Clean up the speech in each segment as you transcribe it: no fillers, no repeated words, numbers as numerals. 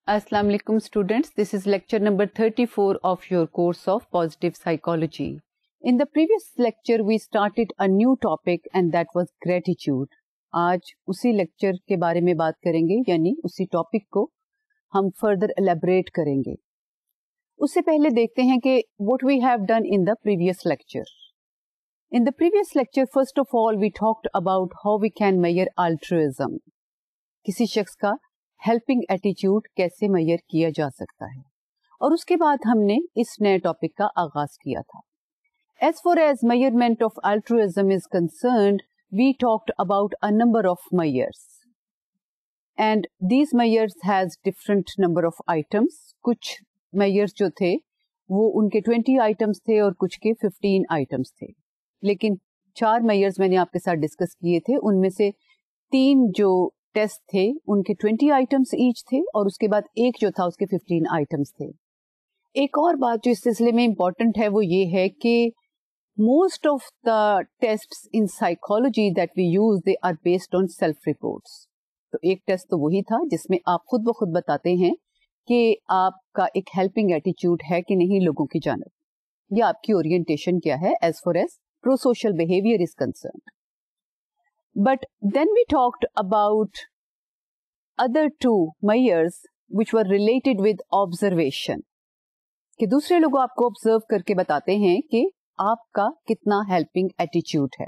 Assalamu alaikum students, this is lecture number 34 of your course of Positive Psychology. In the previous lecture we started a new topic and that was gratitude. آج اسی lecture کے بارے میں بات کریں گے یعنی اسی ٹاپک کو ہم فردر ایلیبریٹ کریں گے. اس سے پہلے دیکھتے ہیں کہ what we have done in the previous lecture. In the previous lecture, first of all, we talked about how we can measure altruism. کسی شخص کا ہیلپنگ ایٹیچیوڈ کیسے میئر کیا جا سکتا ہے اور اس کے بعد ہم نے اس نئے ٹاپک کا آغاز کیا تھا. As far as measurement of altruism is concerned, we talked about a number of measures. And these measures has different number of items. کچھ measures جو تھے وہ ان کے 20 items تھے اور کچھ کے 15 items تھے. لیکن 4 measures میں نے آپ کے ساتھ ڈسکس کیے تھے. ان میں سے 3 جو ٹیسٹ تھے ان کے 20 آئٹمس ایچ تھے اور اس کے بعد ایک جو تھا اس کے 15 آئٹمس تھے. ایک اور بات جو اس سلسلے میں امپورٹنٹ ہے وہ یہ ہے کہ most of the tests in psychology that we use they are based on self reports. تو ایک ٹیسٹ تو وہی تھا جس میں آپ خود بخود بتاتے ہیں کہ آپ کا ایک ہیلپنگ ایٹیچیوڈ ہے کہ نہیں لوگوں کی جانب, یا آپ کی اورینٹیشن کیا ہے as far as pro social behaviour is concerned. But then we talked about other 2 measures which were related with observation. کہ دوسرے لوگ آپ کو آبزرو کر کے بتاتے ہیں کہ آپ کا کتنا helping attitude ہے.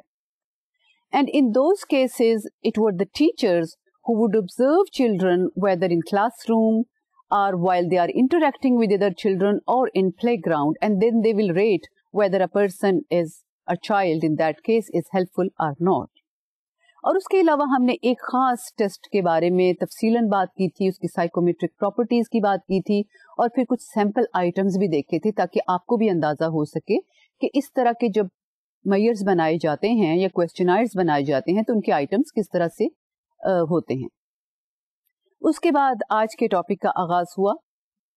And in those cases, it were the teachers who would observe children whether in classroom or while they are interacting with other children or in playground, and then they will rate whether a person is, a child in that case, is helpful or not. اور اس کے علاوہ ہم نے ایک خاص test کے بارے میں تفصیلاً بات کی تھی, اس کی سائیکومیٹرک پراپرٹیز کی بات کی تھی اور پھر کچھ سیمپل آئٹمس بھی دیکھے تھے تاکہ آپ کو بھی اندازہ ہو سکے کہ اس طرح کے جب میئرز بنائے جاتے ہیں یا کویسچنائرز بنائے جاتے ہیں تو ان کے آئٹمس کس طرح سے ہوتے ہیں. اس کے بعد آج کے ٹاپک کا آغاز ہوا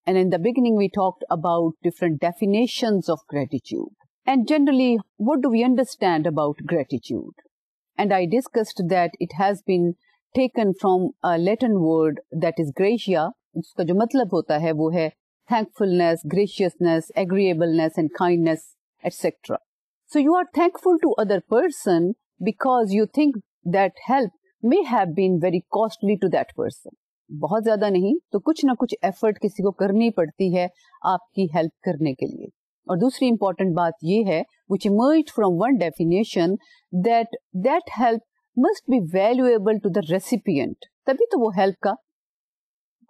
and in the beginning we talked about different definitions of gratitude and generally what do we understand about gratitude. And I discussed that it has been taken from a Latin word that is gratia. اس کا جو مطلب ہوتا ہے وہ ہے thankfulness, graciousness, agreeableness and kindness, etc. So you are thankful to other person because you think that help may have been very costly to that person. بہت زیادہ نہیں تو کچھ نہ کچھ ایفرٹ کسی کو کرنی پڑتی ہے آپ کی ہیلپ کرنے کے لیے. اور دوسری امپورٹنٹ بات یہ ہے which emerged from one definition that help must be valuable to the recipient. تبھی تو وہ help کا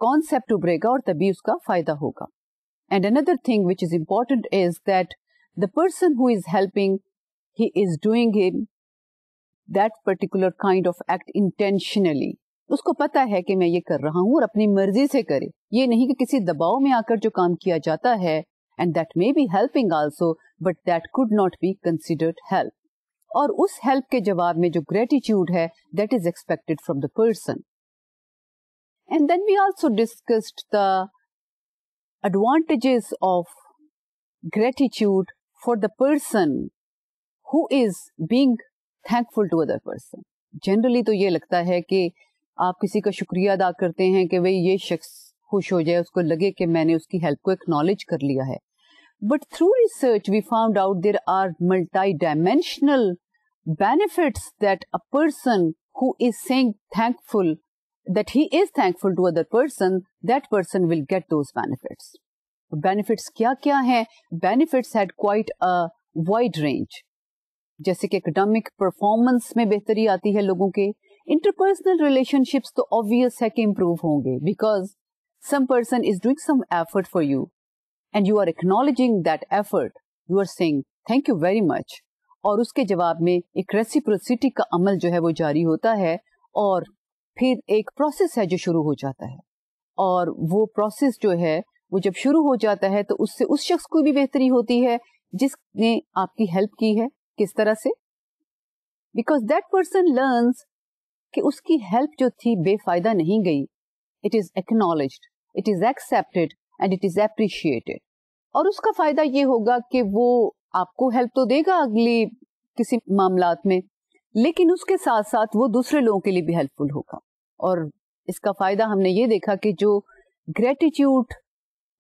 concept ابھرے گا اور تبھی اس کا فائدہ ہوگا. And another thing which is important is that the person who is helping, he is doing that particular kind of act intentionally. اس کو پتا ہے کہ میں یہ کر رہا ہوں اور اپنی مرضی سے کرے, یہ نہیں کہ کسی دباؤ میں آ کر جو کام کیا جاتا ہے and that may be helping also but that could not be considered help. اور اس ہیلپ کے جواب میں جو gratitude ہے that is expected from the person. And then we also discussed the advantages of gratitude for the person who is being thankful to other person. Generally تو یہ لگتا ہے کہ آپ کسی کا شکریہ ادا کرتے ہیں کہ بھئی یہ شخص خوش ہو جائے, اس کو لگے کہ میں نے اس کی ہیلپ کو اکنالج کر لیا ہے. But through research we found out there are multi-dimensional benefits that a person who is saying thankful, that he is thankful to other person, that person will get those benefits. Benefits کیا کیا ہیں؟ Benefits had quite a wide range. جیسے کہ academic performance میں بہتری آتی ہے لوگوں کے, interpersonal relationships تو obvious ہے کہ improve ہوں گے because some person is doing some effort for you and you are acknowledging that effort, you are saying thank you very much, اور اس کے جواب میں ایک reciprocity کا عمل جو ہے وہ جاری ہوتا ہے اور پھر ایک پروسیس ہے جو شروع ہو جاتا ہے, اور وہ پروسیس جو ہے وہ جب شروع ہو جاتا ہے تو اس سے اس شخص کو بھی بہتری ہوتی ہے جس نے آپ کی ہیلپ کی ہے. کس طرح سے؟ because that person learns کہ اس کی ہیلپ جو تھی بے فائدہ نہیں گئی. it is acknowledged, it is accepted and it is appreciated. اور اس کا فائدہ یہ ہوگا کہ وہ آپ کو ہیلپ تو دے گا اگلی کسی معاملات میں, لیکن اس کے ساتھ ساتھ وہ دوسرے لوگوں کے لیے بھی ہیلپ فل ہوگا. اور اس کا فائدہ ہم نے یہ دیکھا کہ جو Gratitude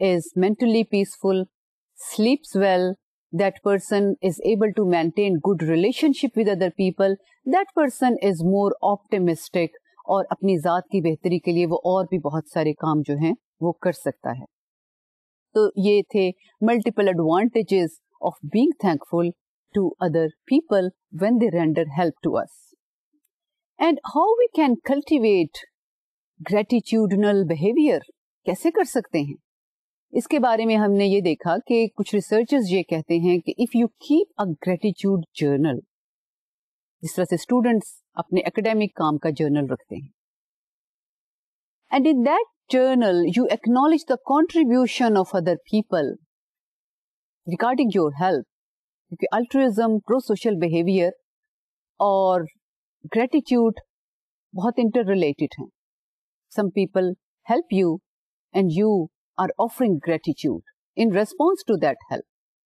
is mentally peaceful, sleeps well, that person is able to maintain good relationship with other people, that person is more optimistic اور اپنی ذات کی بہتری کے لیے وہ اور بھی بہت سارے کام جو ہیں وہ کر سکتا ہے. تو یہ تھے multiple advantages of being thankful to other people when they render help to us. And how we can cultivate gratitudinal behaviour, کیسے کر سکتے ہیں؟ اس کے بارے میں ہم نے یہ دیکھا کہ کچھ ریسرچرز یہ کہتے ہیں کہ if you keep a gratitude journal, جس طرح سے اسٹوڈینٹس اپنے اکیڈیمک کام کا جرنل رکھتے ہیں, and in that journal you acknowledge the contribution of other people regarding your help, کیونکہ الٹروازم, پرو سوشل بہیویئر اور گریٹیٹیوڈ بہت انٹر ریلیٹڈ ہیں. Some people help you and you are offering gratitude in response to that help.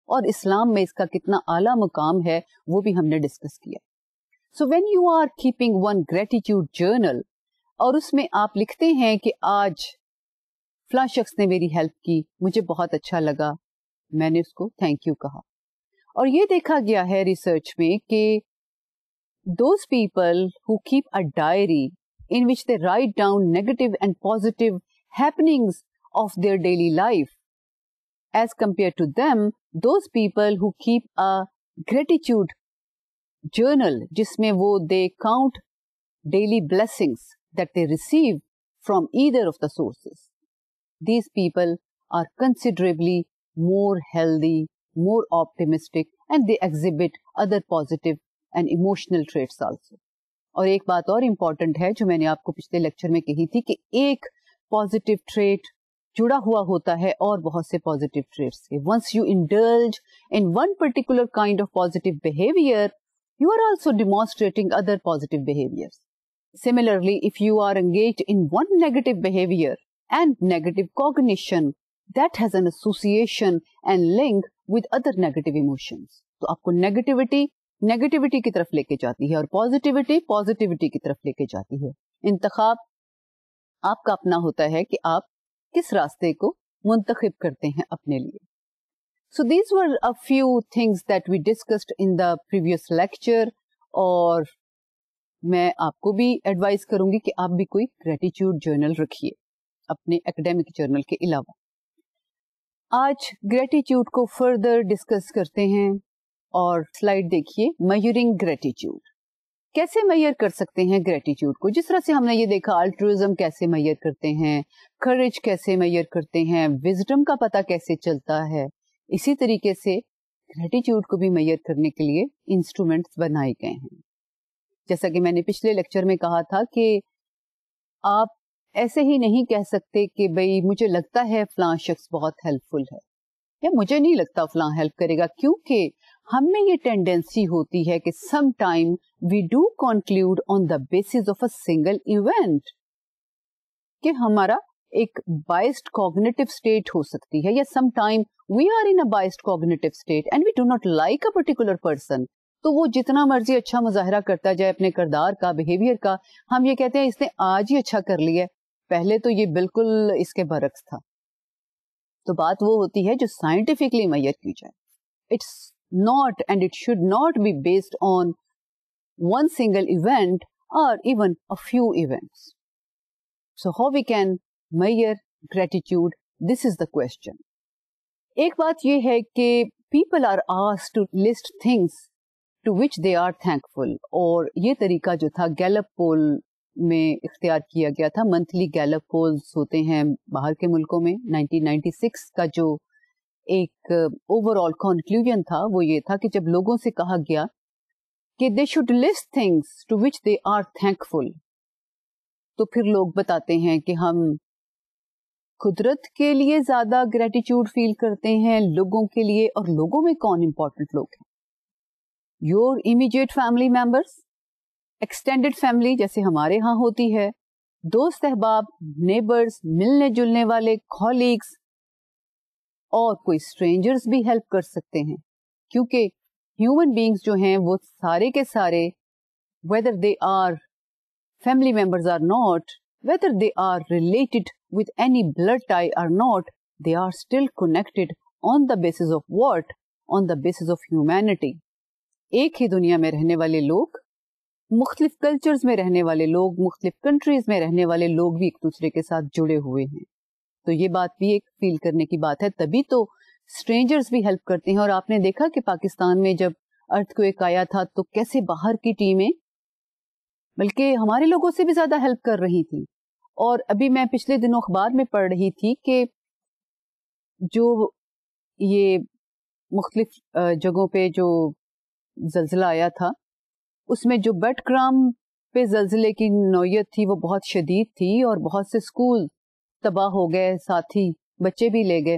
اور اسلام میں اس کا کتنا اعلیٰ مقام ہے وہ بھی ہم نے ڈسکس کیا. So when you are keeping one gratitude journal اور اس میں آپ لکھتے ہیں کہ آج فلاں شخص نے میری ہیلپ کی, مجھے بہت اچھا لگا, میں نے اس کو تھینک یو کہا. اور یہ دیکھا گیا ہے ریسرچ میں کہ those people who keep a diary in which they write down negative and positive happenings of their daily life, as compared to them, those people who keep a gratitude journal, جس میں وہ they count daily blessings that they receive from either of the sources, these people are considerably more healthy, more optimistic, and they exhibit other positive and emotional traits also. اور ایک بات اور important ہے جو میں نے آپ کو پچھلے لیکچر میں کہی تھی کہ ایک پازیٹیو ٹریٹ جڑا ہوا ہوتا ہے اور بہت سے پازیٹیو ٹریٹس سے. Once you indulge in one particular kind of positive behaviour, you are also demonstrating other positive behaviour. Similarly, if you are engaged in one negative behaviour and negative cognition, that has an association and link with other negative emotions. تو آپ کو negativity کی طرف لے کے جاتی ہے اور پازیٹیوٹی کی طرف لے کے جاتی ہے. انتخاب آپ کا اپنا ہوتا ہے کہ آپ کس راستے کو منتخب کرتے ہیں اپنے لیے. So these were a few things that we discussed in the previous lecture, اور میں آپ کو بھی ایڈوائز کروں گی کہ آپ بھی کوئی گریٹیٹیوڈ جرنل رکھیے اپنے اکیڈیمک جرنل کے علاوہ. آج گریٹیٹیوڈ کو فردر ڈسکس کرتے ہیں اور سلائیڈ دیکھیے. میجرنگ گریٹیٹیوڈ, کیسے میئر کر سکتے ہیں گریٹیٹیوڈ کو؟ جس طرح سے ہم نے یہ دیکھا الٹروازم کیسے میئر کرتے ہیں, کریج کیسے میئر کرتے ہیں, وزڈم کا پتہ کیسے چلتا ہے, اسی طریقے سے گریٹیٹیوڈ کو بھی میئر کرنے کے لیے انسٹرومینٹس بنائے گئے ہیں. جیسا کہ میں نے پچھلے لیکچر میں کہا تھا کہ آپ ایسے ہی نہیں کہہ سکتے کہ بھئی مجھے لگتا ہے فلاں شخص بہت ہیلپ فل ہے, یا مجھے نہیں لگتا فلاں ہیلپ کرے گا, کیونکہ ہم میں یہ ٹینڈنسی ہوتی ہے کہ sometime we do conclude on the basis of a single event, کہ ہمارا ایک بائسڈ کوگنیٹو اسٹیٹ ہو سکتی ہے, یا sometime we are in a biased cognitive state and we do not like a particular person. تو وہ جتنا مرضی اچھا مظاہرہ کرتا جائے اپنے کردار کا, بہیویئر کا, ہم یہ کہتے ہیں اس نے آج ہی اچھا کر لیا, پہلے تو یہ بالکل اس کے برعکس تھا. تو بات وہ ہوتی ہے جو سائنٹیفکلی میئر کی جائے. It's not and it should not be based on one single event or even a few events. So how we can measure gratitude? This is the question. ایک بات یہ ہے کہ people are asked to list things to which they are thankful, اور یہ طریقہ جو تھا گیلپ پول میں اختیار کیا گیا تھا. منتھلی گیلپ پولز ہوتے ہیں باہر کے ملکوں میں. 1996 کا جو ایک اوور آل کنکلوژن تھا وہ یہ تھا کہ جب لوگوں سے کہا گیا کہ they should list things to which they are thankful, تو پھر لوگ بتاتے ہیں کہ ہم قدرت کے لیے زیادہ گریٹیٹیوڈ فیل کرتے ہیں, لوگوں کے لیے. اور لوگوں میں کون امپورٹنٹ لوگ ہیں؟ Your immediate family members, extended family جیسے ہمارے ہاں ہوتی ہے, دوست احباب, نیبرز, ملنے جلنے والے, کالیگس, اور کوئی اسٹرینجرز بھی ہیلپ کر سکتے ہیں, کیونکہ ہیومن بینگز جو ہیں وہ سارے کے سارے whether they are family members or not, whether they are related with any blood tie or not, they are still connected on the basis of what? On the basis of humanity. ایک ہی دنیا میں رہنے والے لوگ, مختلف cultures میں رہنے والے لوگ, مختلف کنٹریز میں رہنے والے لوگ بھی ایک دوسرے کے ساتھ جڑے ہوئے ہیں. تو یہ بات بھی ایک فیل کرنے کی بات ہے. تبھی تو اسٹرینجرز بھی ہیلپ کرتے ہیں. اور آپ نے دیکھا کہ پاکستان میں جب ارتھ کویک آیا تھا تو کیسے باہر کی ٹیمیں بلکہ ہمارے لوگوں سے بھی زیادہ ہیلپ کر رہی تھی. اور ابھی میں پچھلے دنوں اخبار میں پڑھ رہی تھی کہ جو یہ مختلف جگہوں پہ جو زلزلہ آیا تھا اس میں جو بیٹ گرام پہ زلزلے کی نوعیت تھی وہ بہت شدید تھی اور بہت سے اسکول تباہ ہو گئے, ساتھ ہی بچے بھی لے گئے.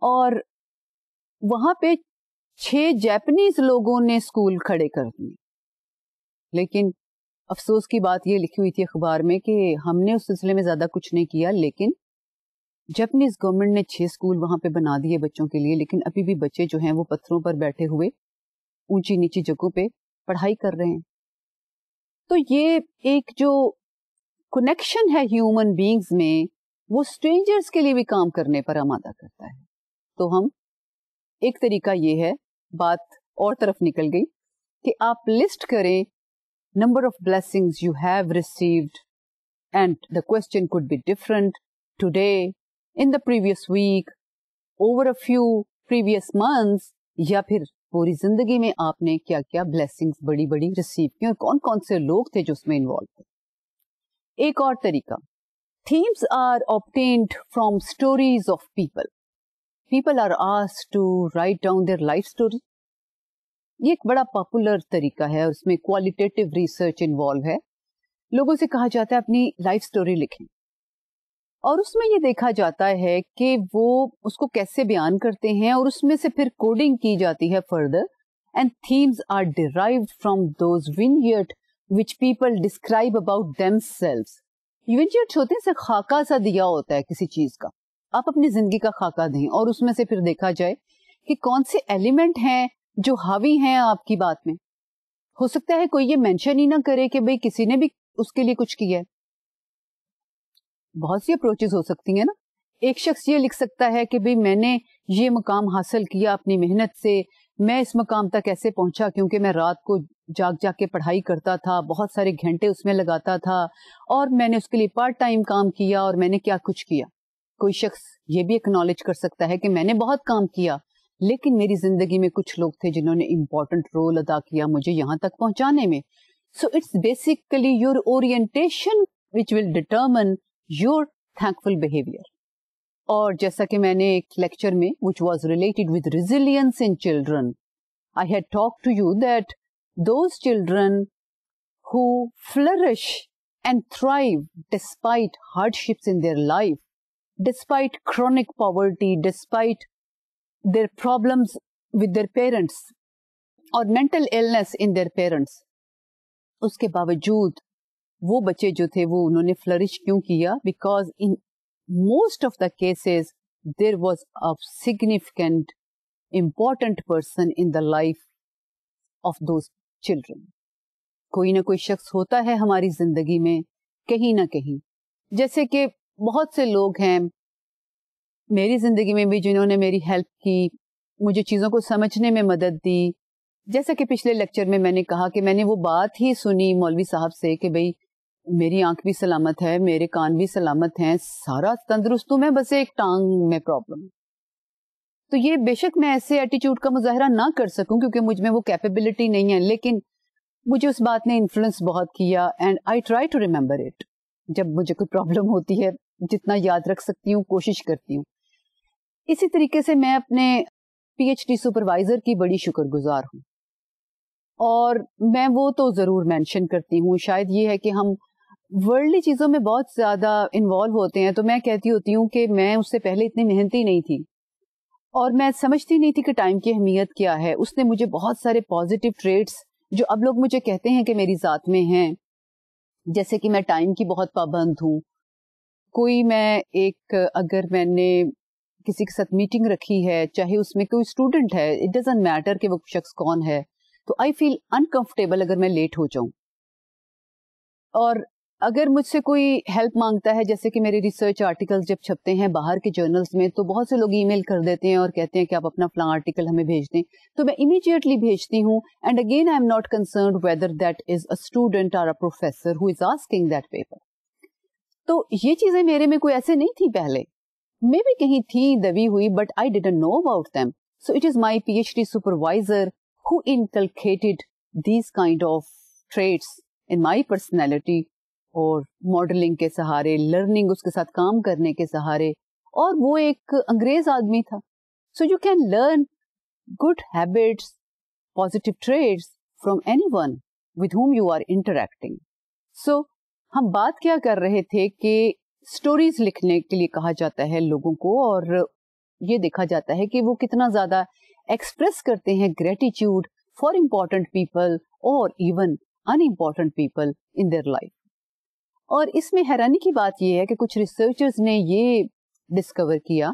اور وہاں پہ 6 جاپنیز لوگوں نے اسکول کھڑے کر دیے. لیکن افسوس کی بات یہ لکھی ہوئی تھی اخبار میں کہ ہم نے اس سلسلے میں زیادہ کچھ نہیں کیا, لیکن جاپنیز گورنمنٹ نے 6 اسکول وہاں پہ بنا دیے بچوں کے لیے. لیکن ابھی بھی بچے جو ہیں وہ پتھروں پر بیٹھے ہوئے اونچی نیچی جگہوں پہ پڑھائی کر رہے ہیں. تو یہ ایک جو کنیکشن ہے ہیومن بینگز میں وہ اسٹرینجرز کے لیے بھی کام کرنے پر آمادہ کرتا ہے. تو ہم ایک طریقہ یہ ہے, بات اور طرف نکل گئی کہ آپ لسٹ کریں number of blessings you have received, and the question could be different today, in the previous week, over a few previous months, یا پھر پوری زندگی میں آپ نے کیا کیا blessings بڑی بڑی ریسیو کی اور کون کون سے لوگ تھے جو اس میں انوالو تھے. ایک اور طریقہ, themes are obtained from stories of people. People are asked to write down their life story. یہ ایک بڑا پاپولر طریقہ ہے, اس میں کوالٹیٹیو ریسرچ انوالو ہے. لوگوں سے کہا جاتا ہے اپنی لائف سٹوری لکھیں, اور اس میں یہ دیکھا جاتا ہے کہ وہ اس کو کیسے بیان کرتے ہیں اور اس میں سے پھر کوڈنگ کی جاتی ہے further, and themes are derived from those vignette which people describe about themselves. Vignettes ہوتے ہیں, سے خاکہ سا دیا ہوتا ہے کسی چیز کا, آپ اپنی زندگی کا خاکہ دیں اور اس میں سے پھر دیکھا جائے کہ کون سے ایلیمنٹ ہیں جو حاوی ہیں آپ کی بات میں. ہو سکتا ہے کوئی یہ مینشن ہی نہ کرے کہ بھئی کسی نے بھی اس کے لیے کچھ کیا ہے. بہت سی اپروچز ہو سکتی ہیں نا. ایک شخص یہ لکھ سکتا ہے کہ بھئی میں نے یہ مقام حاصل کیا اپنی محنت سے, میں اس مقام تک ایسے پہنچا کیونکہ میں رات کو جاگ کے پڑھائی کرتا تھا, بہت سارے گھنٹے اس میں لگاتا تھا, اور میں نے اس کے لیے پارٹ ٹائم کام کیا اور میں نے کیا کچھ کیا. کوئی شخص یہ بھی اکنالج کر سکتا ہے کہ میں نے بہت کام کیا لیکن میری زندگی میں کچھ لوگ تھے جنہوں نے امپورٹنٹ رول ادا کیا مجھے یہاں تک پہنچانے میں. So it's basically your orientation which will determine your thankful behaviour. اور جیسا کہ میں نے ایک لیکچر میں which was related with resilience in children, I had talked to you that those children who flourish and thrive despite hardships in their life, despite chronic poverty, despite their problems with their parents اور mental illness in their parents, اس کے باوجود وہ بچے جو تھے وہ انہوں نے فلرش کیوں کیا؟ Because in most of the cases there was a significant important person in the life of those children. کوئی نہ کوئی شخص ہوتا ہے ہماری زندگی میں کہیں نہ کہیں, جیسے کہ بہت سے لوگ ہیں میری زندگی میں بھی جنہوں نے میری ہیلپ کی, مجھے چیزوں کو سمجھنے میں مدد دی. جیسا کہ پچھلے لیکچر میں میں نے کہا کہ میں نے وہ بات ہی سنی مولوی صاحب سے کہ بھئی میری آنکھ بھی سلامت ہے, میرے کان بھی سلامت ہیں, سارا تندرست ہوں میں, بس ایک ٹانگ میں پرابلم. تو یہ بے شک میں ایسے ایٹیچیوڈ کا مظاہرہ نہ کر سکوں کیونکہ مجھ میں وہ کیپیبلٹی نہیں ہے, لیکن مجھے اس بات نے انفلوئنس بہت کیا and I try to remember it. جب مجھے کوئی پرابلم ہوتی ہے جتنا یاد رکھ سکتی ہوں کوشش کرتی ہوں. اسی طریقے سے میں اپنے پی ایچ ڈی سپروائزر کی بڑی شکر گزار ہوں, اور میں وہ تو ضرور مینشن کرتی ہوں. شاید یہ ہے کہ ہم ورلڈلی چیزوں میں بہت زیادہ انوالو ہوتے ہیں, تو میں کہتی ہوتی ہوں کہ میں اس سے پہلے اتنی محنتی نہیں تھی اور میں سمجھتی نہیں تھی کہ ٹائم کی اہمیت کیا ہے. اس نے مجھے بہت سارے پازیٹیو ٹریٹس جو اب لوگ مجھے کہتے ہیں کہ میری ذات میں ہیں, جیسے کہ میں ٹائم کی بہت پابند ہوں. کوئی میں ایک اگر میں نے کسی کے ساتھ میٹنگ رکھی ہے, چاہے اس میں کوئی اسٹوڈنٹ ہے, اٹ ڈزنٹ میٹر کہ وہ شخص کون ہے, تو آئی فیل انکمفرٹیبل اگر میں لیٹ ہو جاؤں. اور اگر مجھ سے کوئی ہیلپ مانگتا ہے, جیسے کہ میرے ریسرچ آرٹیکل جب چھپتے ہیں باہر کے جرنلز میں, تو بہت سے لوگ ای میل کر دیتے ہیں اور کہتے ہیں کہ آپ اپنا فلاں آرٹیکل ہمیں بھیج دیں, تو میں امیڈیٹلی بھیجتی ہوں. And again I am not concerned whether that is a student or a professor who is asking that paper. تو یہ چیزیں میرے میں کوئی ایسے نہیں تھی پہلے, میں بھی کہیں تھی دبی ہوئی, but I didn't know about them. So it is my PhD supervisor who inculcated these kind of traits in my personality, اور ماڈلنگ کے سہارے, لرننگ اس کے ساتھ کام کرنے کے سہارے, اور وہ ایک انگریز آدمی تھا. So you can learn good habits, positive traits from anyone with whom you are interacting. So ہم بات کیا کر رہے تھے کہ اسٹوریز لکھنے کے لیے کہا جاتا ہے لوگوں کو, اور یہ دیکھا جاتا ہے کہ وہ کتنا زیادہ ایکسپریس کرتے ہیں گریٹیچیوڈ فار امپورٹنٹ پیپل اور even unimportant people in their life. اور اس میں حیرانی کی بات یہ ہے کہ کچھ ریسرچرز نے یہ ڈسکور کیا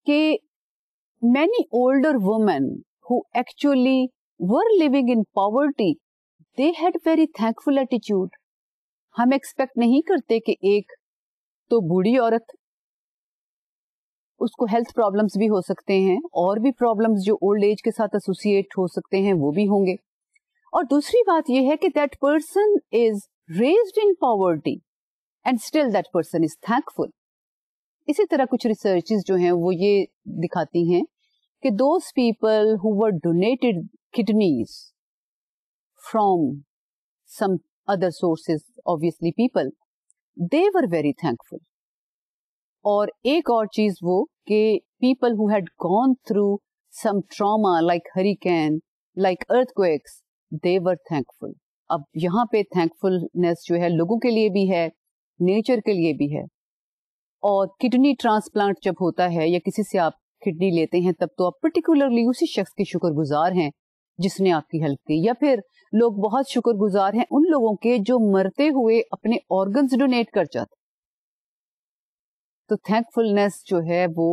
کہ many older women who actually were living in poverty, they had very thankful attitude. ہم ایکسپیکٹ نہیں کرتے کہ ایک تو بوڑھی عورت, اس کو ہیلتھ پرابلمس بھی ہو سکتے ہیں, اور بھی پرابلمس جو اولڈ ایج کے ساتھ ایسوسیٹ ہو سکتے ہیں وہ بھی ہوں گے. اور دوسری بات یہ ہے کہ that person is raised in poverty and still that person is thankful. اسی طرح کچھ ریسرچز جو ہیں وہ یہ دکھاتی ہیں کہ those people who were donated kidneys from some other sources, obviously people, they were very thankful. اور ایک اور چیز وہ کہ people who had gone through some trauma like hurricane, like earthquakes, they were thankful. اب یہاں پہ تھینکفلنس جو ہے لوگوں کے لیے بھی ہے, نیچر کے لیے بھی ہے. اور کڈنی ٹرانسپلانٹ جب ہوتا ہے یا کسی سے آپ کڈنی لیتے ہیں, تب تو آپ پرٹیکولرلی اسی شخص کے شکر گزار ہیں جس نے آپ کی ہیلپ کی, یا پھر لوگ بہت شکر گزار ہیں ان لوگوں کے جو مرتے ہوئے اپنے آرگنز ڈونیٹ کر جاتے. تو تھینکفلنس جو ہے وہ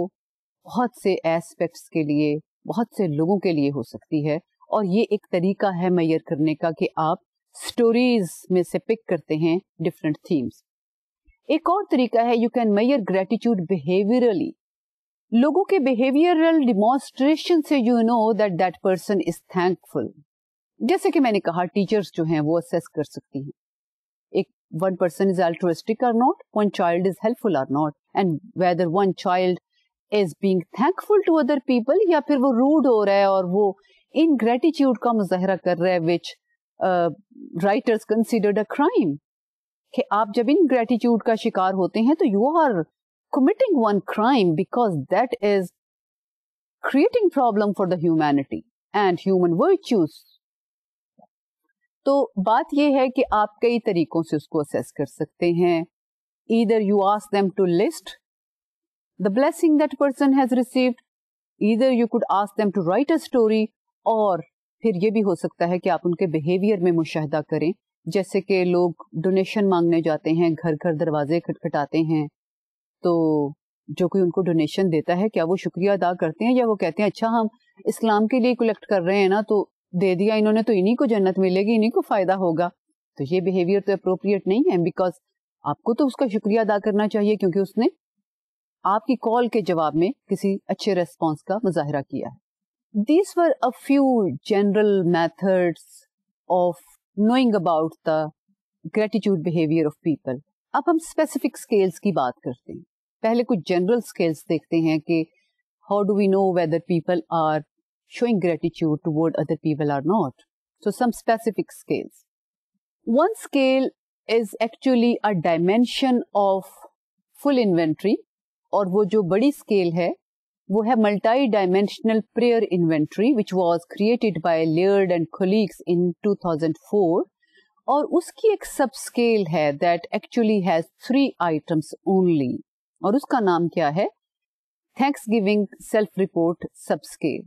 بہت سے ایسپیکٹس کے لیے, بہت سے لوگوں کے لیے ہو سکتی ہے, اور یہ ایک طریقہ ہے میئر کرنے کا کہ آپ اسٹوریز میں سے پک کرتے ہیں ڈفرینٹ تھیمس. ایک اور طریقہ ہے you can measure gratitude behaviourally. لوگوں کے بہیویئرل ڈیمانسٹریشن سے you know that that person is thankful. جیسے کہ میں نے کہا ٹیچرس جو ہیں وہ اسیس کر سکتی ہیں ایک one person is altruistic or not, one child is helpful or not, and whether one child is being thankful to other people, یا پھر وہ روڈ ہو رہا ہے اور وہ ان گریٹیچیوڈ کا مظاہرہ کر رہا ہے, وچ writers considered a crime. کہ آپ جب ان گریٹیچیوڈ کا شکار ہوتے ہیں تو you are committing one crime because that is creating problem for the humanity and human virtues. تو بات یہ ہے کہ آپ کئی طریقوں سے اس کو assess کر سکتے ہیں. Either you ask them to list the blessing that person has received, either you could ask them to write a story, اور پھر یہ بھی ہو سکتا ہے کہ آپ ان کے بیہیویئر میں مشاہدہ کریں. جیسے کہ لوگ ڈونیشن مانگنے جاتے ہیں, گھر گھر دروازے کھٹکھٹاتے ہیں, تو جو کوئی ان کو ڈونیشن دیتا ہے کیا وہ شکریہ ادا کرتے ہیں, یا وہ کہتے ہیں اچھا ہم اسلام کے لیے کلیکٹ کر رہے ہیں نا, تو دے دیا انہوں نے تو انہیں کو جنت ملے گی, انہیں کو فائدہ ہوگا. تو یہ بیہیویئر تو اپروپریٹ نہیں ہے, بیکاز آپ کو تو اس کا شکریہ ادا کرنا چاہیے کیونکہ اس نے آپ کی کال کے جواب میں کسی اچھے ریسپانس کا مظاہرہ کیا ہے. These were a few general methods of knowing about the gratitude behavior of people. اب ہم specific scales کی بات کرتے ہیں. پہلے کچھ general scales دیکھتے ہیں کہ how do we know whether people are showing gratitude toward other people or not. So some specific scales. One scale is actually a dimension of full inventory, اور وہ جو بڑی scale ہے وہ ہے multi dimensional prayer inventory which was created by Laird and colleagues in 2004, اور اس کی ایک سب اسکیل ہے that actually has 3 items only, اور اس کا نام کیا ہے, تھینکس گیونگ سیلف رپورٹ سب اسکیل.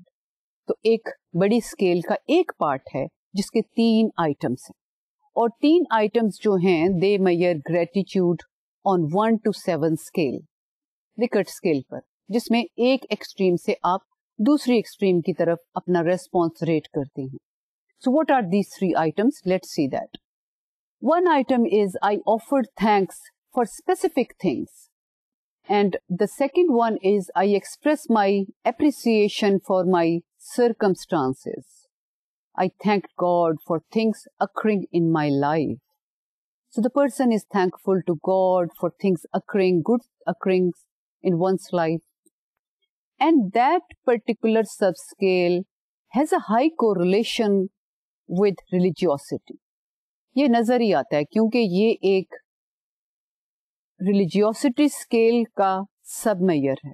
تو ایک بڑی اسکیل کا ایک پارٹ ہے جس کے 3 items ہیں, اور 3 items جو ہیں they measure gratitude on 1 to 7 scale, Likert scale پر, جس میں ایک ایکسٹریم سے آپ دوسری ایکسٹریم کی طرف اپنا ریسپانس ریٹ کرتے ہیں. So what are these 3 items? Let's see that. One item is I offered thanks for specific things. And the second one is I express my appreciation for my circumstances. I thanked God for things occurring in my life. So the person is thankful to God for things occurring, good occurrings in one's life. And that particular subscale has a high correlation with religiosity. یہ نظر ہی آتا ہے کیونکہ یہ ایک religiosity scale کا سب mayor ہے,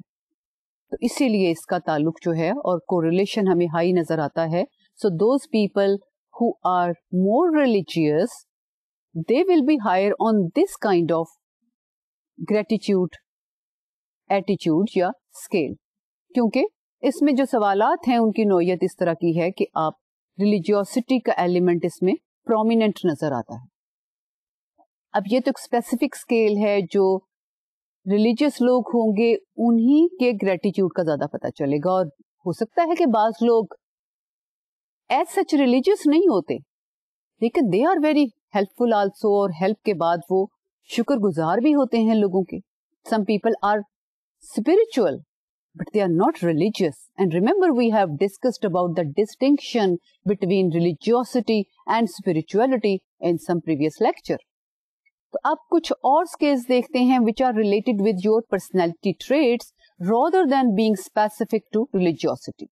تو اسی لیے اس کا تعلق جو ہے اور کوریلیشن ہمیں ہائی نظر آتا ہے. So those people who are more religious they will be higher on this kind of gratitude attitude یا اسکیل, کیونکہ اس میں جو سوالات ہیں ان کی نوعیت اس طرح کی ہے کہ آپ ریلیجیوسٹی کا ایلیمنٹ اس میں پرومیننٹ نظر آتا ہے. اب یہ تو ایک اسپیسیفک اسکیل ہے, جو ریلیجیس لوگ ہوں گے انہی کے گریٹیٹیوڈ کا زیادہ پتہ چلے گا, اور ہو سکتا ہے کہ بعض لوگ ایز سچ ریلیجیس نہیں ہوتے لیکن they are very helpful also, اور ہیلپ کے بعد وہ شکر گزار بھی ہوتے ہیں لوگوں کے. Some people are spiritual but they are not religious. And remember, we have discussed about the distinction between religiosity and spirituality in some previous lecture. تو آپ کچھ اور scales دیکھتے ہیں which are related with your personality traits rather than being specific to religiosity.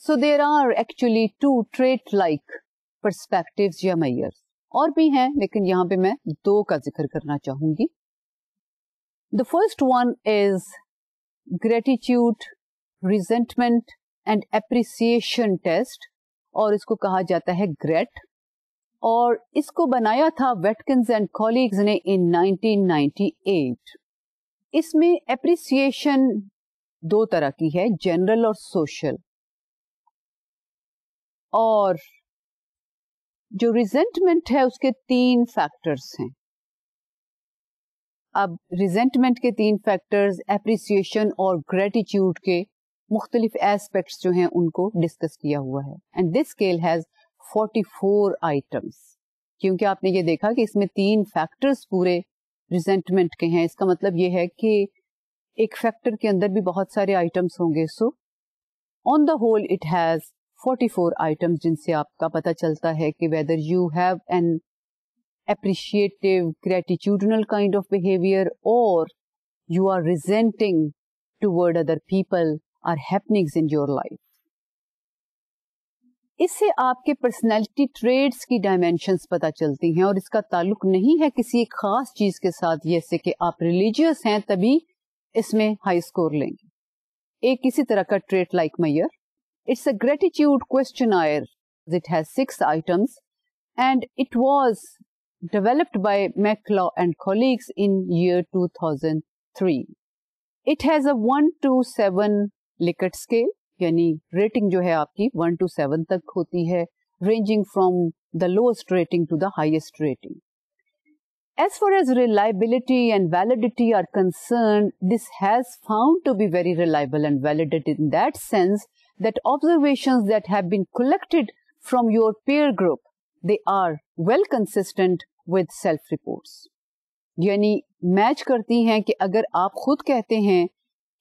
So there are actually two trait-like perspectives یا measures. اور بھی ہیں لیکن یہاں پہ میں دو کا ذکر کرنا چاہوں گی. The first one is gratitude, resentment and appreciation test, اور اس کو کہا جاتا ہے GRET, اور اس کو بنایا تھا ویٹکنز اینڈ کولیگز نے in 1998. اس میں اپریسیشن دو طرح کی ہے, جنرل اور سوشل, اور جو ریزنٹمنٹ ہے اس کے 3 فیکٹرز ہیں. اب ریزنٹمنٹ کے 3 فیکٹرز, اپریسیشن اور گریٹیٹیوڈ کے مختلف ایسپیکٹس جو ہیں ان کو ڈسکس کیا ہوا ہے. And this scale has 44 items, کیونکہ آپ نے یہ دیکھا کہ اس میں 3 فیکٹرز پورے ریزنٹمنٹ کے ہیں. اس کا مطلب یہ ہے کہ ایک فیکٹر کے اندر بھی بہت سارے آئٹمس ہوں گے. So on the whole it has 44 items, جن سے آپ کا پتہ چلتا ہے کہ whether you have an appreciative, gratitudinal kind of behavior or you are resenting toward other people are happenings in your life. اس سے آپ کے پرسنالٹی ٹریٹس کی ڈائمینشنز پتہ چلتی ہیں, اور اس کا تعلق نہیں ہے کسی ایک خاص چیز کے ساتھ, جیسے کہ آپ ریلیجیس ہیں تبھی اس میں ہائی اسکور لیں گے. ایک کسی طرح کا trait like measure, it's a gratitude questionnaire, it has 6 items and it was developed by McClaw and colleagues in year 2003. It has a 1 to 7 Likert scale, یعنی ریٹنگ جو ہے آپ کی 1 to 7 تک ہوتی ہے, ranging from the lowest rating to the highest rating. As far as reliability and validity are concerned, this has found to be very reliable and valid in that sense that observations that have been collected from your peer group, they are well consistent with self reports. یعنی match کرتی ہیں کہ اگر آپ خود کہتے ہیں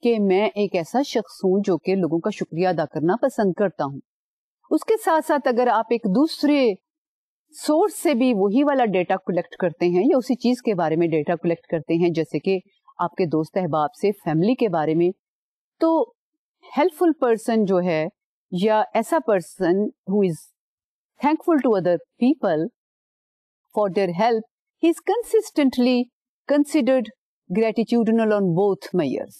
کہ میں ایک ایسا شخص ہوں جو کہ لوگوں کا شکریہ ادا کرنا پسند کرتا ہوں, اس کے ساتھ ساتھ اگر آپ ایک دوسرے سورس سے بھی وہی والا ڈیٹا کلیکٹ کرتے ہیں یا اسی چیز کے بارے میں ڈیٹا کلیکٹ کرتے ہیں, جیسے کہ آپ کے دوست احباب سے, فیملی کے بارے میں, تو ہیلپ فل پرسن جو ہے یا ایسا person who is thankful to other people for their help, he is consistently considered gratitudinal on both measures.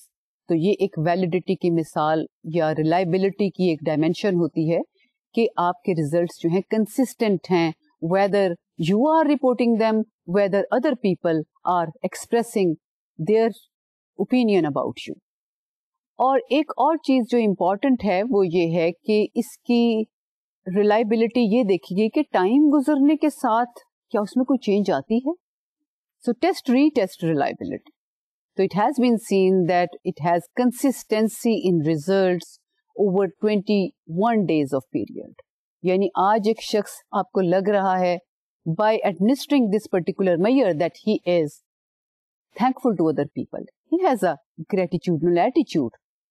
تو یہ ایک ویلڈیٹی کی مثال یا ریلائبلٹی کی ایک ڈائمینشن ہوتی ہے کہ آپ کے ریزلٹس جو ہیں کنسسٹنٹ ہیں, whether you are reporting them, whether other people are expressing their opinion about you. اور ایک اور چیز جو امپورٹنٹ ہے وہ یہ ہے کہ اس کی ریلائبلٹی یہ دیکھی گئی کہ ٹائم گزرنے کے ساتھ کیا اس میں کوئی چینج آتی ہے. سو ٹیسٹ ری ٹیسٹ ریلائبلٹی, تو it has been seen that it has consistency in results over 21 days of period. یعنی آج ایک شخص آپ کو لگ رہا ہے by administering this particular measure that he is thankful to other people. He has a gratitudinal attitude.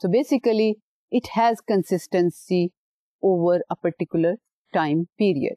So basically it has consistency over a particular time period.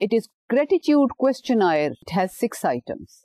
it is gratitude questionnaire. It has 6 items.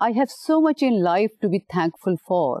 I have so much in life to be thankful for.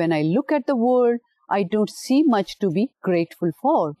when I look at the world, I don't see much to be grateful for.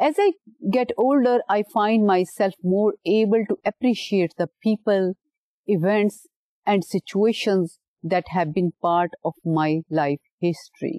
As I get older, I find myself more able to appreciate the people, events and situations that have been part of my life history.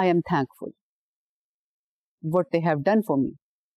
I am thankful what they have done for me.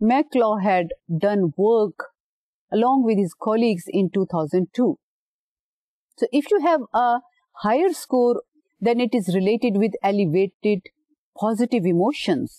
McClaw had done work along with his colleagues in 2002. So if you have a higher score, then it is related with elevated positive emotions.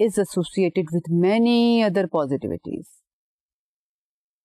is associated with many other positivities.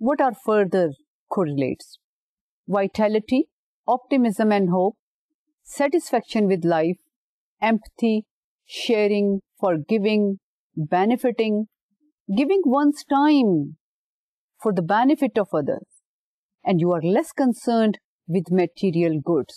What are further correlates? Vitality, optimism and hope, satisfaction with life, empathy, sharing, forgiving, benefiting, giving one's time for the benefit of others, and you are less concerned with material goods.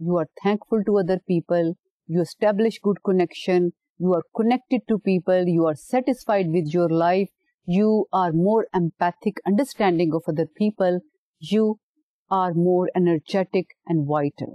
You are thankful to other people, you establish good connection, you are connected to people, you are satisfied with your life, you are more empathic, understanding of other people, you are more energetic and vital.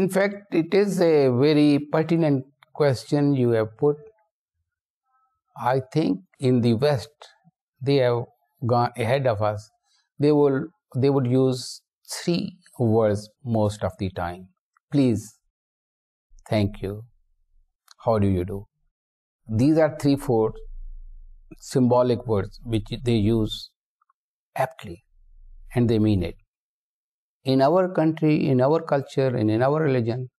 In fact, it is a very pertinent question you have put. I think in the West, they have gone ahead of us. They would use 3 words most of the time. Please, thank you, how do you do? These are 3-4 symbolic words which they use aptly, and they mean it. In our country, in our culture, and in our religion,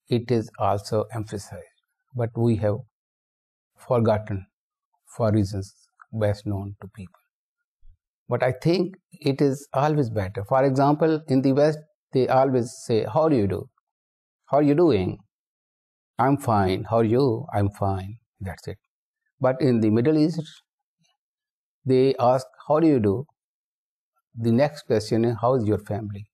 it is also emphasized, but we have forgotten for reasons best known to people. But I think it is always better. For example, in the West, they always say, how do you do? How are you doing? I'm fine. How are you? I'm fine. That's it. But in the Middle East, they ask, how do you do? The next question is, how is your family?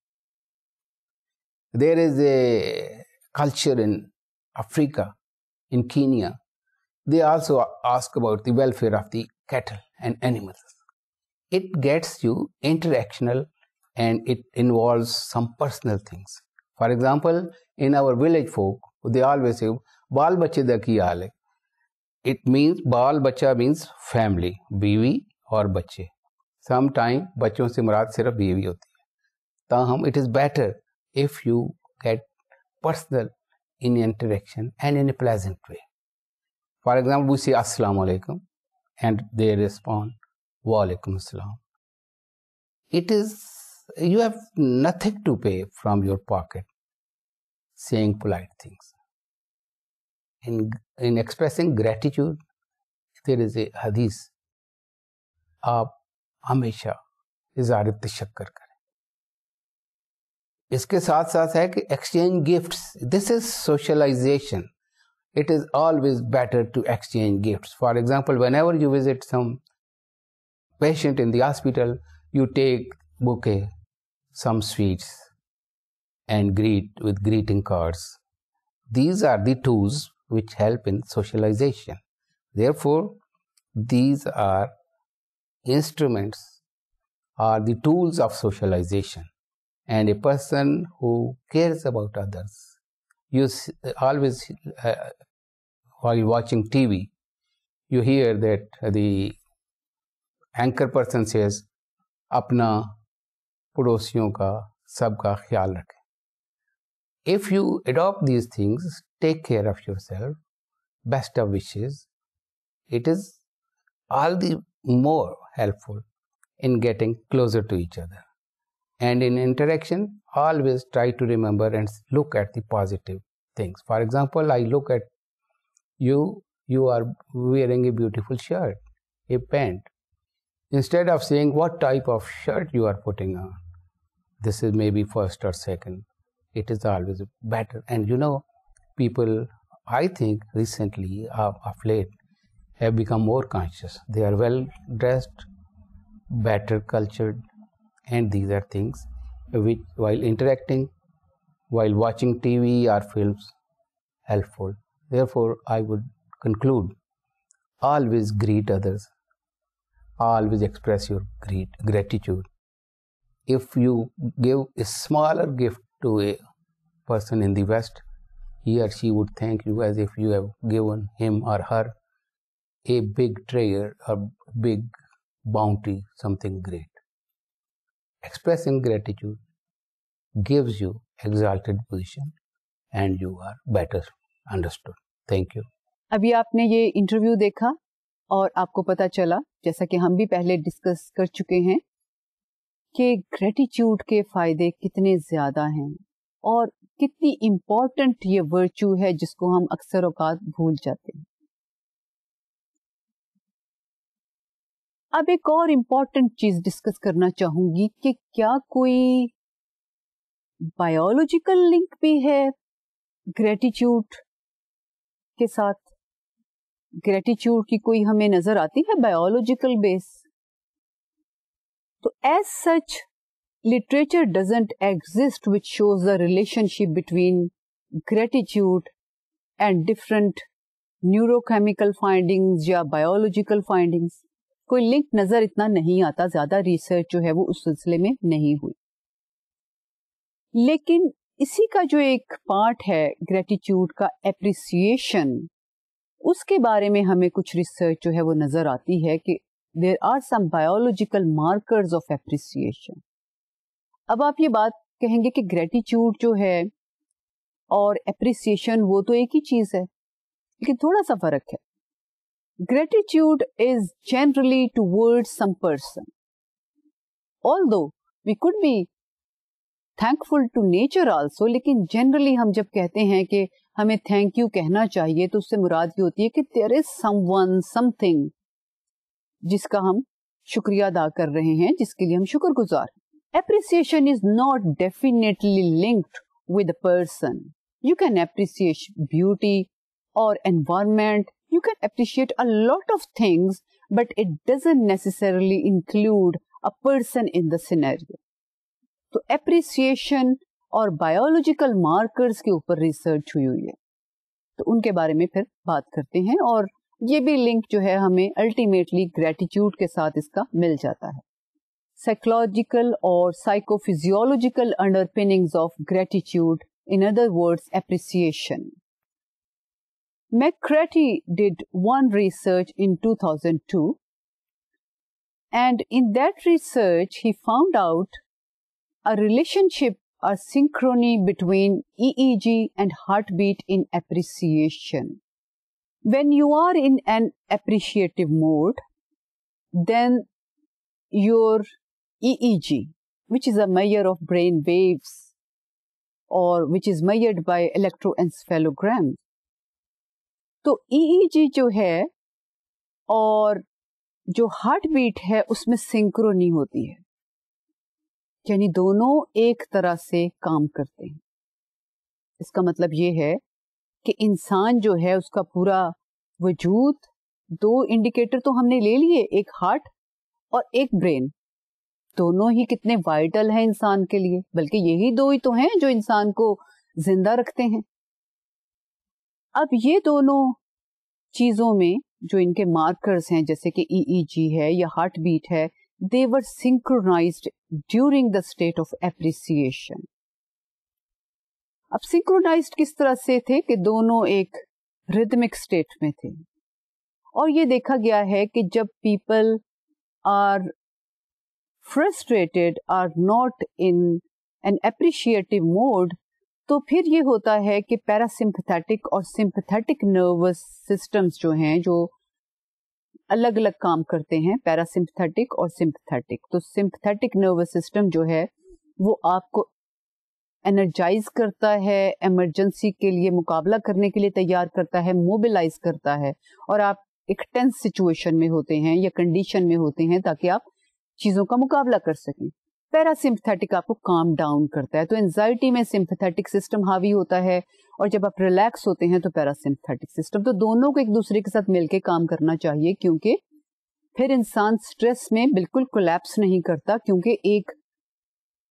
There is a culture in Africa, in Kenya. They also ask about the welfare of the cattle and animals. It gets you interactional, and it involves some personal things. For example, in our village folk, they always say, Baal bache da ki haal hai. It means, Baal bacha means family, beewi or bache. Sometimes bachon se murad sirf beewi hoti hai. Taham, it is better if you get personal in interaction and in a pleasant way. For example, we say Assalamu alaikum, and they respond Wa alaikum assalam. It is, you have nothing to pay from your pocket saying polite things. In expressing gratitude, there is a hadith, آپ ہمیشہ اظہار تشکر کریں. اس کے ساتھ ساتھ ہے کہ exchange gifts. This is socialisation. It is always better to exchange gifts. For example, whenever you visit some patient in the hospital, you take bouquet, some sweets, and greet with greeting cards. These are the tools which help in socialization. Therefore, these are instruments, are the tools of socialization. And a person who cares about others, you always, while watching TV, you hear that the anchor person says, اپنا پڑوسیوں کا سب کا خیال رکھیں. If you adopt these things, take care of yourself, best of wishes, it is all the more helpful in getting closer to each other. And in interaction, always try to remember and look at the positive things. For example, I look at you are wearing a beautiful shirt, a pant. Instead of saying what type of shirt you are putting on, this is maybe first or second, it is always better. And people, I think recently, of late, have become more conscious. They are well dressed, better cultured, and these are things which, while interacting, while watching TV or films, helpful. Therefore, I would conclude, always greet others, always express your gratitude. If you give a smaller gift to a person in the West, he or she would thank you as if you have given him or her a big treasure, a big bounty, something great. Expressing gratitude gives you exalted position and you are better understood. Thank you. ابھی آپ نے یہ interview دیکھا اور آپ کو پتا چلا، جیسا کہ ہم بھی پہلے ڈسکس کر چکے ہیں، کہ گریٹیچیوڈ کے فائدے کتنے زیادہ ہیں اور کتنی امپورٹنٹ یہ ورچو ہے جس کو ہم اکثر اوقات بھول جاتے ہیں. اب ایک اور امپورٹنٹ چیز ڈسکس کرنا چاہوں گی کہ کیا کوئی بایولوجیکل لنک بھی ہے گریٹیچیوڈ کے ساتھ؟ گریٹیچیوڈ کی کوئی ہمیں نظر آتی ہے بایولوجیکل بیس؟ تو as such literature doesn't exist which shows the relationship between gratitude and different neuro chemical findings یا بایولوجیکل فائنڈنگز. کوئی لنک نظر اتنا نہیں آتا، زیادہ ریسرچ جو ہے وہ اس سلسلے میں نہیں ہوئی. لیکن اسی کا جو ایک پارٹ ہے گریٹیٹیوڈ کا اپریسیشن, اس کے بارے میں ہمیں کچھ ریسرچ جو ہے وہ نظر آتی ہے کہ there are some biological markers of appreciation. اب آپ یہ بات کہیں گے کہ گریٹیٹیوڈ جو ہے اور اپریسیشن وہ تو ایک ہی چیز ہے, لیکن تھوڑا سا فرق ہے. Gratitude is generally towards some person. Although we could be thankful to nature also, لیکن generally ہم جب کہتے ہیں کہ ہمیں thank you کہنا چاہیے تو اس سے مراد یہ ہوتی ہے کہ there is someone, something جس کا ہم شکریہ ادا کر رہے ہیں, جس کے لیے ہم شکر گزار ہیں. Appreciation is not definitely linked with a person. You can appreciate beauty or environment. You can appreciate a lot of things, but it doesn't necessarily include a person in the scenario. تو appreciation اور biological markers کے اوپر research ہوئی ہے, تو ان کے بارے میں پھر بات کرتے ہیں, اور یہ بھی لنک جو ہے ہمیں الٹیمیٹلی گریٹیٹیوڈ کے ساتھ اس کا مل جاتا ہے. Psychological اور psychophysiological underpinnings of gratitude, in other words, appreciation. McCarthy did one research in 2002, and in that research he found out a relationship, a synchrony between EEG and heartbeat in appreciation. When you are in an appreciative mode, then your EEG, which is a measure of brain waves or which is measured by electroencephalogram, تو EEG جو ہے اور جو heart beat ہے اس میں synchrony ہوتی ہے, یعنی دونوں ایک طرح سے کام کرتے ہیں. اس کا مطلب یہ ہے کہ انسان جو ہے اس کا پورا وجود, دو انڈیکیٹر تو ہم نے لے لیے, ایک ہارٹ اور ایک برین, دونوں ہی کتنے وائٹل ہیں انسان کے لیے, بلکہ یہی دو ہی تو ہیں جو انسان کو زندہ رکھتے ہیں. اب یہ دونوں چیزوں میں جو ان کے مارکرز ہیں جیسے کہ EEG ہے یا ہارٹ بیٹ ہے, they were synchronized during the state of appreciation. اب synchronized کس طرح سے تھے کہ دونوں ایک rhythmic state میں تھے, اور یہ دیکھا گیا ہے کہ جب people are frustrated, are not in an appreciative mode, تو پھر یہ ہوتا ہے کہ پیراسمپتھیٹک اور سمپتھیٹک نروس سسٹمز جو ہیں جو الگ الگ کام کرتے ہیں, پیراسمپتھیٹک اور سمپتھیٹک. تو سمپتھیٹک نروس سسٹم جو ہے وہ آپ کو انرجائز کرتا ہے, ایمرجنسی کے لیے مقابلہ کرنے کے لیے تیار کرتا ہے, موبلائز کرتا ہے, اور آپ ایک ٹینس سچویشن میں ہوتے ہیں یا کنڈیشن میں ہوتے ہیں تاکہ آپ چیزوں کا مقابلہ کر سکیں. پیراسمپتھیٹک آپ کو کام ڈاؤن کرتا ہے. تو انزائٹی میں سمپتھیٹک سسٹم حاوی ہوتا ہے, اور جب آپ ریلیکس ہوتے ہیں تو پیراسمپتھیٹک سسٹم. تو دونوں کو ایک دوسرے کے ساتھ مل کے کام کرنا چاہیے, کیونکہ پھر انسان سٹریس میں بالکل کولیپس نہیں کرتا, کیونکہ ایک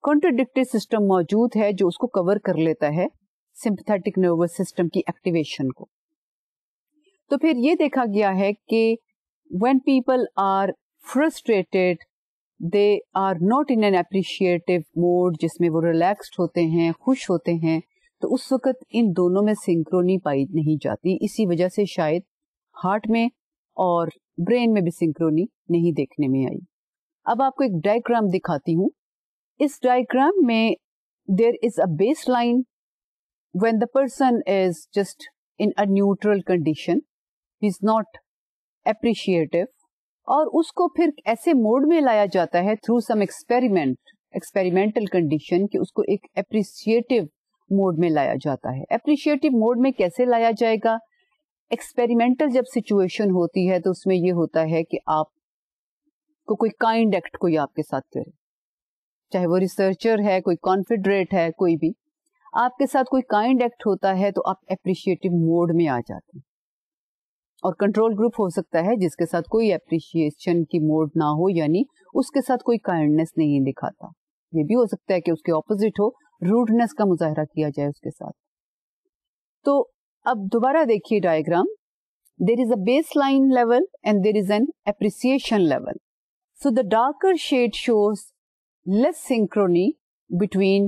کنٹراڈکٹری سسٹم موجود ہے جو اس کو کور کر لیتا ہے سمپتھیٹک نروس سسٹم کی ایکٹیویشن کو. تو پھر یہ دیکھا گیا ہے کہ when people are frustrated, they are not in an appreciative mode, جس میں وہ ریلیکسڈ ہوتے ہیں, خوش ہوتے ہیں, تو اس وقت ان دونوں میں سنکرونی پائی نہیں جاتی. اسی وجہ سے شاید ہارٹ میں اور برین میں بھی سنکرونی نہیں دیکھنے میں آئی. اب آپ کو ایک ڈائیگرام دکھاتی ہوں. اس ڈائیگرام میں there is a baseline when the person is just in a neutral condition, he is not appreciative, اور اس کو پھر ایسے موڈ میں لایا جاتا ہے تھرو سم ایکسپیریمنٹل کنڈیشن کہ اس کو ایک اپریشیٹو موڈ میں لایا جاتا ہے. اپریشیٹو موڈ میں کیسے لایا جائے گا؟ ایکسپیریمنٹل جب سچویشن ہوتی ہے تو اس میں یہ ہوتا ہے کہ آپ کو کوئی کائنڈ ایکٹ کوئی آپ کے ساتھ کرے, چاہے وہ ریسرچر ہے, کوئی کانفیڈریٹ ہے, کوئی بھی آپ کے ساتھ کوئی کائنڈ ایکٹ ہوتا ہے تو آپ اپریشیٹو موڈ میں آ جاتے ہیں. اور کنٹرول گروپ ہو سکتا ہے جس کے ساتھ کوئی اپریشیشن کی موڈ نہ ہو, یعنی اس کے ساتھ کوئی کائنڈنس نہیں دکھاتا. یہ بھی ہو سکتا ہے کہ اس کے اپوزٹ ہو, روڈنس کا مظاہرہ کیا جائے اس کے ساتھ. تو اب دوبارہ دیکھیے diagram. There is a baseline level and there is an appreciation level. So the darker shade shows less synchrony between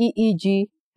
EEG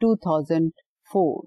2004।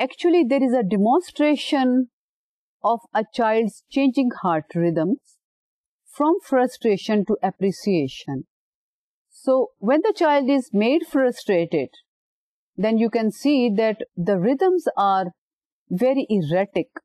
actually there is a demonstration of a child's changing heart rhythms from frustration to appreciation. So when the child is made frustrated, then you can see that the rhythms are very erratic,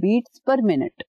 beats per minute,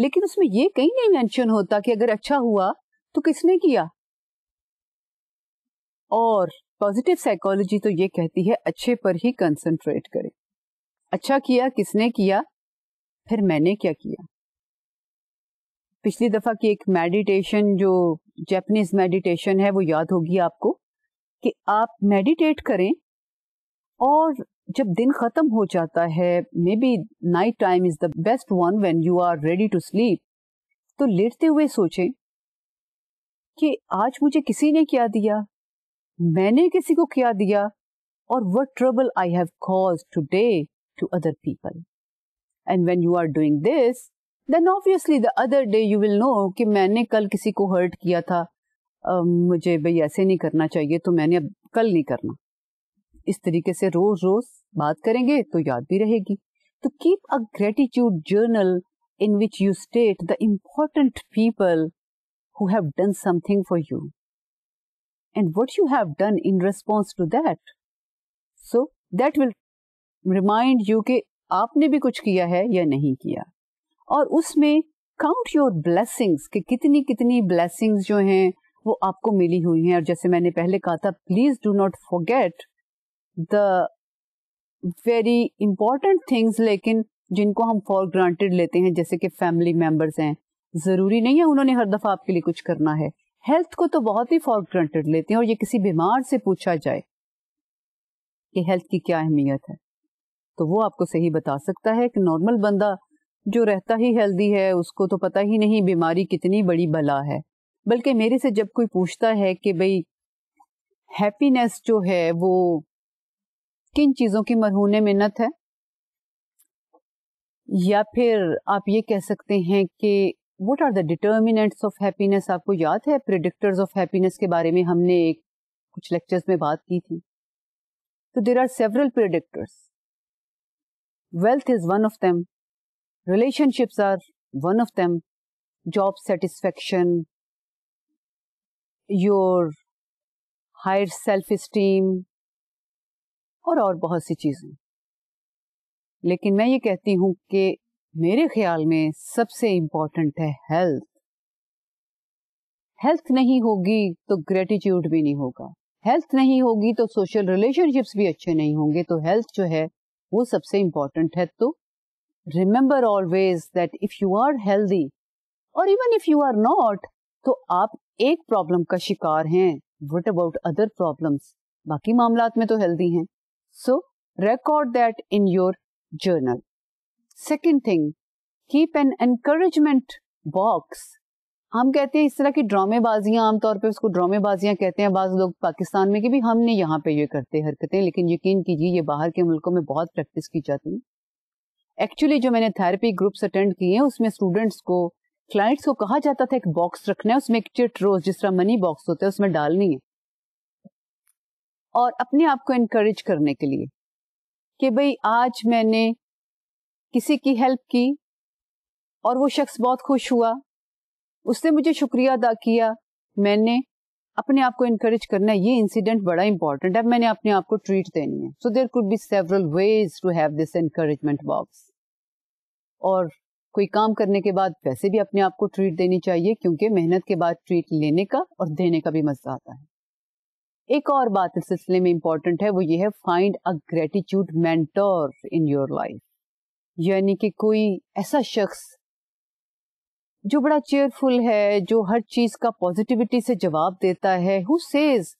لیکن اس میں یہ کہیں نہیں mention ہوتا کہ اگر اچھا ہوا تو کس نے کیا. اور پازیٹیو سائیکالوجی تو یہ کہتی ہے اچھے پر ہی کنسنٹریٹ کریں. اچھا کیا کس نے کیا, پھر میں نے کیا کیا. پچھلی دفعہ کی ایک میڈیٹیشن جو جیپنیز میڈیٹیشن ہے وہ یاد ہوگی آپ کو, کہ آپ میڈیٹیٹ کریں اور جب دن ختم ہو جاتا ہے, may be night time is the best one when you are ready to sleep, تو لیٹتے ہوئے سوچیں کہ آج مجھے کسی نے کیا دیا, میں نے کسی کو کیا دیا, اور what trouble I have caused today to other people. And when you are doing this, then obviously the other day you will know کہ میں نے کل کسی کو ہرٹ کیا تھا, مجھے بھئی ایسے نہیں کرنا چاہیے تو میں نے اب کل نہیں کرنا. اس طریقے سے روز روز بات کریں گے تو یاد بھی رہے گی. تو keep a gratitude journal in which you state the important people who have done something for you and what you have done in response to that. So that will remind you کہ آپ نے بھی کچھ کیا ہے یا نہیں کیا. اور اس میں count your blessings کہ کتنی کتنی blessings جو ہیں وہ آپ کو ملی ہوئی ہیں. اور جیسے میں نے پہلے کہا تھا, please do not forget the very important things, لیکن جن کو ہم for granted لیتے ہیں, جیسے کہ فیملی ممبرز ہیں, ضروری نہیں ہے انہوں نے ہر دفعہ آپ کے لیے کچھ کرنا ہے. ہیلتھ کو تو بہت ہی for granted لیتے ہیں, اور یہ کسی بیمار سے پوچھا جائے کہ ہیلتھ کی کیا اہمیت ہے تو وہ آپ کو صحیح بتا سکتا ہے کہ نارمل بندہ جو رہتا ہی ہیلدی ہے اس کو تو پتہ ہی نہیں بیماری کتنی بڑی بلا ہے. بلکہ میرے سے جب کوئی پوچھتا ہے کہ بھئی ہیپینس جو ہے وہ کن چیزوں کی مرہون منت ہے, یا پھر آپ یہ کہہ سکتے ہیں کہ what are the determinants of happiness, آپ کو یاد ہے predictors of happiness کے بارے میں ہم نے کچھ لیکچرز میں بات کی تھی. تو there are several predictors. Wealth is one of them. Relationships are one of them. Job satisfaction, your higher self-esteem, اور بہت سی چیزیں. لیکن میں یہ کہتی ہوں کہ میرے خیال میں سب سے امپورٹنٹ ہے ہیلتھ. ہیلتھ نہیں ہوگی تو گریٹیٹیوڈ بھی نہیں ہوگا, ہیلتھ نہیں ہوگی تو سوشل ریلیشن شپس بھی اچھے نہیں ہوں گے. تو ہیلتھ جو ہے وہ سب سے امپورٹنٹ ہے. تو remember always that if you are healthy or even if you are not, تو آپ ایک پرابلم کا شکار ہیں. وٹ اباؤٹ ادر پرابلمس, باقی معاملات میں تو ہیلدی ہیں. So record that in your journal. Second thing, keep an encouragement box. ہم کہتے ہیں اس طرح کی ڈرامے بازیاں, عام طور پہ اس کو ڈرامے بازیاں کہتے ہیں بعض لوگ پاکستان میں, کہ بھی ہم نے یہاں پہ یہ کرتے حرکتیں, لیکن یقین کیجیے یہ باہر کے ملکوں میں بہت پریکٹس کی جاتی ہیں. ایکچولی جو میں نے تھراپی گروپس اٹینڈ کیے ہیں اس میں اسٹوڈینٹس کو, کلائنٹس کو کہا جاتا تھا ایک باکس رکھنا ہے, اس میں ایک چٹ روز جس طرح منی باکس ہوتا ہے اس میں ڈالنی ہے, اور اپنے آپ کو انکریج کرنے کے لیے کہ بھئی آج میں نے کسی کی ہیلپ کی اور وہ شخص بہت خوش ہوا, اس نے مجھے شکریہ ادا کیا, میں نے اپنے آپ کو انکریج کرنا ہے. یہ انسیڈنٹ بڑا امپورٹنٹ ہے, میں نے اپنے آپ کو ٹریٹ دینی ہے. So there could be several ways to have this encouragement box. اور کوئی کام کرنے کے بعد ویسے بھی اپنے آپ کو ٹریٹ دینی چاہیے, کیونکہ محنت کے بعد ٹریٹ لینے کا اور دینے کا بھی مزہ آتا ہے. ایک اور بات اس سلسلے میں امپورٹنٹ ہے, وہ یہ ہے find a gratitude mentor in your life. یعنی کہ کوئی ایسا شخص جو بڑا چیئرفل ہے, جو ہر چیز کا پازیٹیوٹی سے جواب دیتا ہے, who says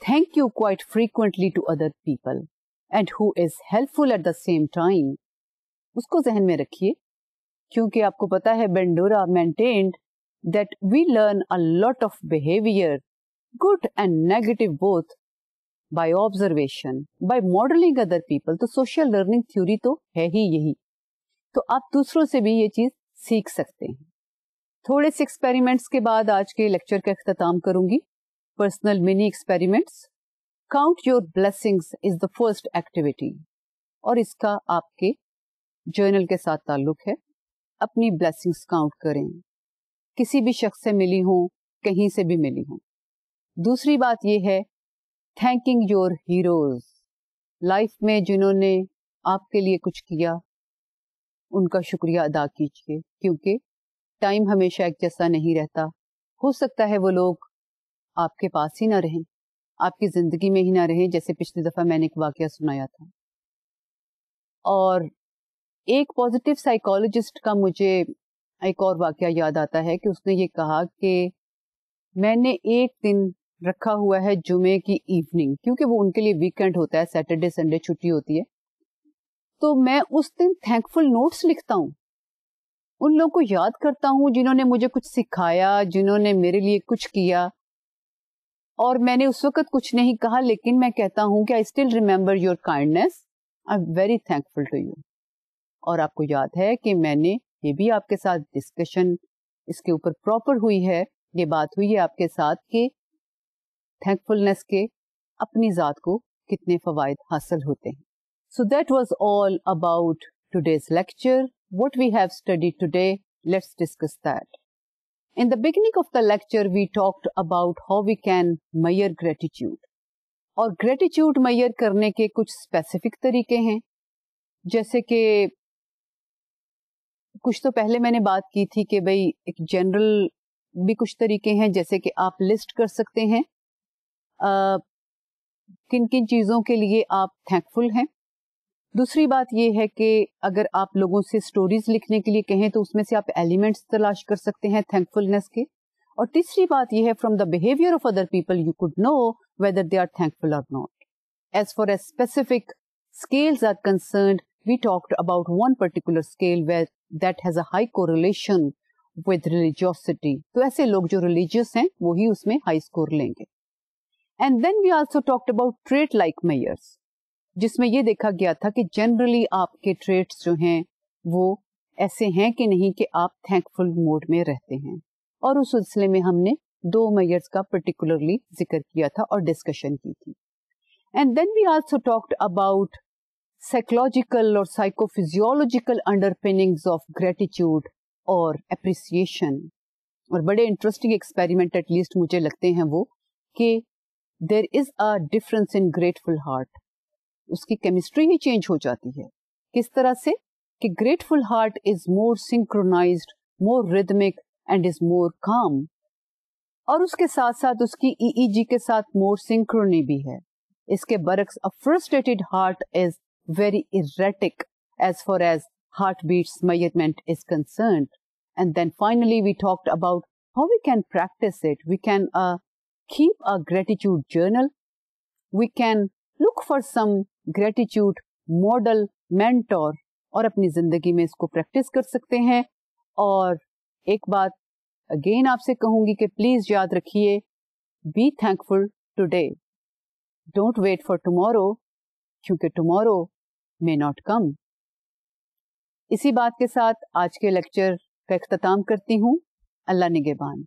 thank you quite frequently to other people and who is helpful at the same time. اس کو ذہن میں رکھیے, کیونکہ آپ کو پتا ہے Bandura maintained that we learn a lot of behavior, good and negative both, by observation, by modeling other people. تو social learning theory تو ہے ہی یہی. تو آپ دوسروں سے بھی یہ چیز سیکھ سکتے ہیں. تھوڑے سے ایکسپیریمنٹس کے بعد آج کے لیکچر کا اختتام کروں گی. Personal mini experiments. Count your blessings is the first activity, اور اس کا آپ کے جرنل کے ساتھ تعلق ہے. اپنی بلیسنگز کاؤنٹ کریں, کسی بھی شخص سے ملی ہوں, کہیں سے بھی ملی ہوں. دوسری بات یہ ہے تھینکنگ یور ہیروز. لائف میں جنہوں نے آپ کے لیے کچھ کیا ان کا شکریہ ادا کیجیے, کیونکہ ٹائم ہمیشہ ایک جیسا نہیں رہتا. ہو سکتا ہے وہ لوگ آپ کے پاس ہی نہ رہیں, آپ کی زندگی میں ہی نہ رہیں, جیسے پچھلی دفعہ میں نے ایک واقعہ سنایا تھا. اور ایک پازیٹیو سائیکالوجسٹ کا مجھے ایک اور واقعہ یاد آتا ہے کہ اس نے یہ کہا کہ میں نے ایک دن رکھا ہوا ہے جمعے کی ایوننگ, کیونکہ وہ ان کے لیے ویکینڈ ہوتا ہے, سیٹرڈے سنڈے چھٹی ہوتی ہے, تو میں اس دن تھینک فل نوٹس لکھتا ہوں, ان لوگوں کو یاد کرتا ہوں جنہوں نے مجھے کچھ سکھایا, جنہوں نے میرے لیے کچھ کیا. اور میں نے اس وقت کچھ نہیں کہا, لیکن میں کہتا ہوں کہ I still remember your kindness, I am very thankful to you. اور آپ کو یاد ہے کہ میں نے یہ بھی آپ کے ساتھ ڈسکشن اس کے اوپر پراپر ہوئی ہے, یہ بات ہوئی ہے آپ کے ساتھ کہ تھینک فلنس کے اپنی ذات کو کتنے فوائد حاصل ہوتے ہیں. So that was all about today's lecture. What we have studied today, let's discuss that. In the beginning of the lecture, we talked about how we can measure gratitude. اور gratitude measure کرنے کے کچھ specific طریقے ہیں, جیسے کہ کچھ تو پہلے میں نے بات کی تھی کہ بھئی ایک جنرل بھی کچھ طریقے ہیں, جیسے کہ آپ لسٹ کر سکتے ہیں کن کن چیزوں کے لیے آپ تھینک فل ہیں. دوسری بات یہ ہے کہ اگر آپ لوگوں سے سٹوریز لکھنے کے لیے کہیں تو اس میں سے آپ ایلیمنٹس تلاش کر سکتے ہیں تھینک فلنس کے. اور تیسری بات یہ ہے from the behaviour of other people you could know whether they are thankful or not. As far as specific scales are concerned, we talked about one particular scale where that has a high correlation with religiosity. تو ایسے لوگ جو religious ہیں وہی اس میں high score لیں گے. And then we also talked about trait like measures, جس میں یہ دیکھا گیا تھا کہ جنرلی آپ کے ٹریٹس جو ہیں وہ ایسے ہیں کہ نہیں کہ آپ تھینک فل موڈ میں رہتے ہیں. اور اس سلسلے میں ہم نے 2 میئرس کا پرٹیکولرلی ذکر کیا تھا اور ڈسکشن کی تھی. And then we also talked about psychological or psychophysiological underpinnings of gratitude or appreciation. اور بڑے انٹرسٹنگ ایکسپیریمنٹ ایٹ لیسٹ مجھے لگتے ہیں وہ کہ there is a difference in grateful heart. اس کی کیمسٹری ہی چینج ہو جاتی ہے. کس طرح سے کہ grateful heart is more synchronised, more rhythmic and is more calm. اور اس کے ساتھ ساتھ اس کی EEG کے ساتھ مور سنکرونی بھی ہے. اس کے برعکس a frustrated heart is very erratic as far as heartbeats measurement is concerned. And then finally we talked about how we can practice it. We can keep a gratitude journal. We can look for some gratitude model mentor اور اپنی زندگی میں اس کو practice کر سکتے ہیں. اور ایک بات اگین آپ سے کہوں گی کہ پلیز یاد رکھیے, be thankful today, don't wait for tomorrow, کیونکہ ٹمورو may not come. اسی بات کے ساتھ آج کے لیکچر کا اختتام کرتی ہوں. اللہ نگہبان.